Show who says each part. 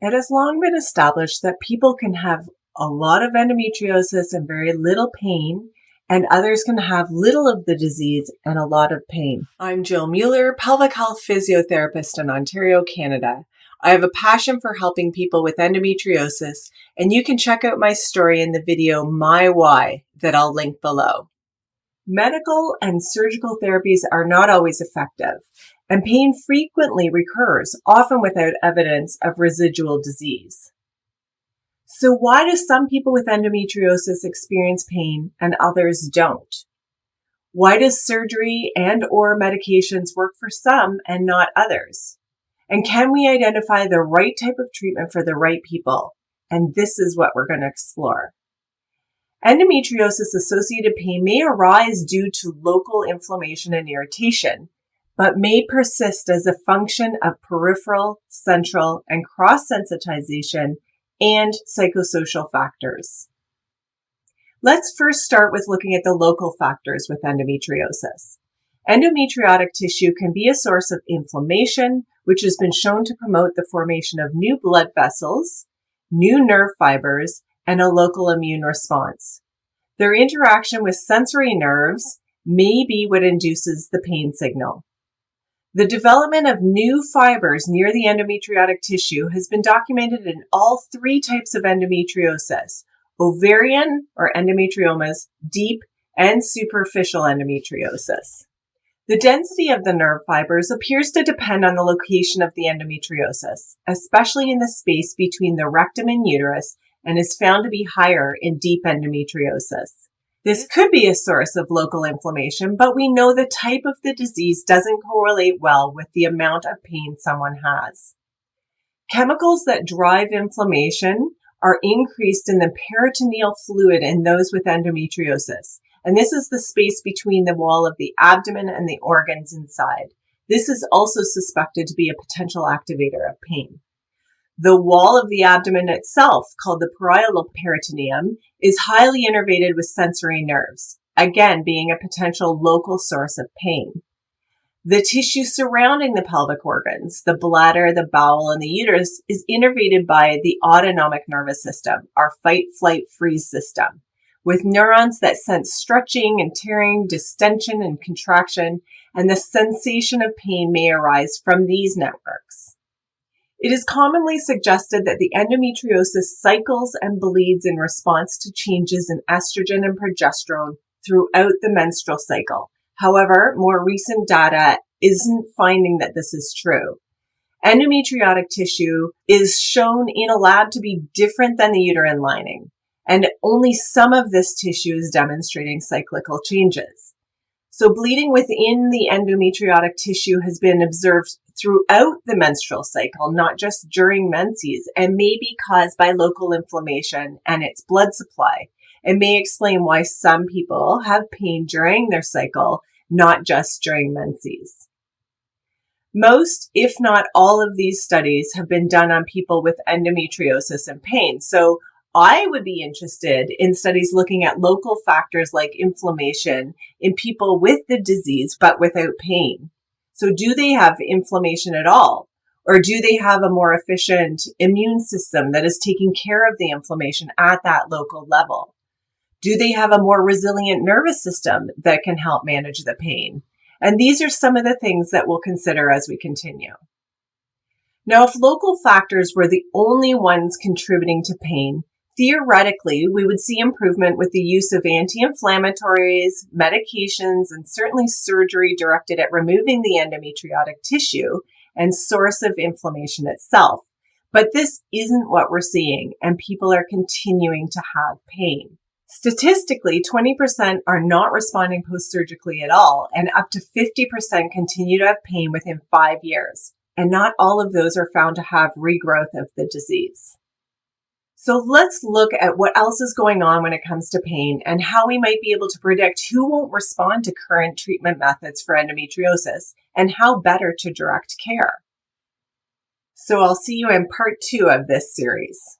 Speaker 1: It has long been established that people can have a lot of endometriosis and very little pain, and others can have little of the disease and a lot of pain. I'm Jill Mueller, pelvic health physiotherapist in Ontario, Canada. I have a passion for helping people with endometriosis, and you can check out my story in the video My Why that I'll link below. Medical and surgical therapies are not always effective, and pain frequently recurs, often without evidence of residual disease. So why do some people with endometriosis experience pain and others don't? Why does surgery and/or medications work for some and not others? And can we identify the right type of treatment for the right people? And this is what we're going to explore. Endometriosis-associated pain may arise due to local inflammation and irritation, but may persist as a function of peripheral, central, and cross-sensitization and psychosocial factors. Let's first start with looking at the local factors with endometriosis. Endometriotic tissue can be a source of inflammation, which has been shown to promote the formation of new blood vessels, new nerve fibers, and a local immune response. Their interaction with sensory nerves may be what induces the pain signal. The development of new fibers near the endometriotic tissue has been documented in all three types of endometriosis: ovarian or endometriomas, deep, and superficial endometriosis. The density of the nerve fibers appears to depend on the location of the endometriosis, especially in the space between the rectum and uterus, and is found to be higher in deep endometriosis. This could be a source of local inflammation, but we know the type of the disease doesn't correlate well with the amount of pain someone has. Chemicals that drive inflammation are increased in the peritoneal fluid in those with endometriosis, and this is the space between the wall of the abdomen and the organs inside. This is also suspected to be a potential activator of pain. The wall of the abdomen itself, called the parietal peritoneum, is highly innervated with sensory nerves, again being a potential local source of pain. The tissue surrounding the pelvic organs, the bladder, the bowel, and the uterus, is innervated by the autonomic nervous system, our fight, flight, freeze system, with neurons that sense stretching and tearing, distension and contraction, and the sensation of pain may arise from these networks. It is commonly suggested that the endometriosis cycles and bleeds in response to changes in estrogen and progesterone throughout the menstrual cycle. However, more recent data isn't finding that this is true. Endometriotic tissue is shown in a lab to be different than the uterine lining, and only some of this tissue is demonstrating cyclical changes. So bleeding within the endometriotic tissue has been observed throughout the menstrual cycle, not just during menses, and may be caused by local inflammation and its blood supply. It may explain why some people have pain during their cycle, not just during menses. Most, if not all of these studies have been done on people with endometriosis and pain. So I would be interested in studies looking at local factors like inflammation in people with the disease but without pain. So do they have inflammation at all? Or do they have a more efficient immune system that is taking care of the inflammation at that local level? Do they have a more resilient nervous system that can help manage the pain? And these are some of the things that we'll consider as we continue. Now, if local factors were the only ones contributing to pain, theoretically, we would see improvement with the use of anti-inflammatories, medications, and certainly surgery directed at removing the endometriotic tissue and source of inflammation itself. But this isn't what we're seeing, and people are continuing to have pain. Statistically, 20% are not responding post-surgically at all, and up to 50% continue to have pain within 5 years. And not all of those are found to have regrowth of the disease. So let's look at what else is going on when it comes to pain and how we might be able to predict who won't respond to current treatment methods for endometriosis and how better to direct care. So I'll see you in part 2 of this series.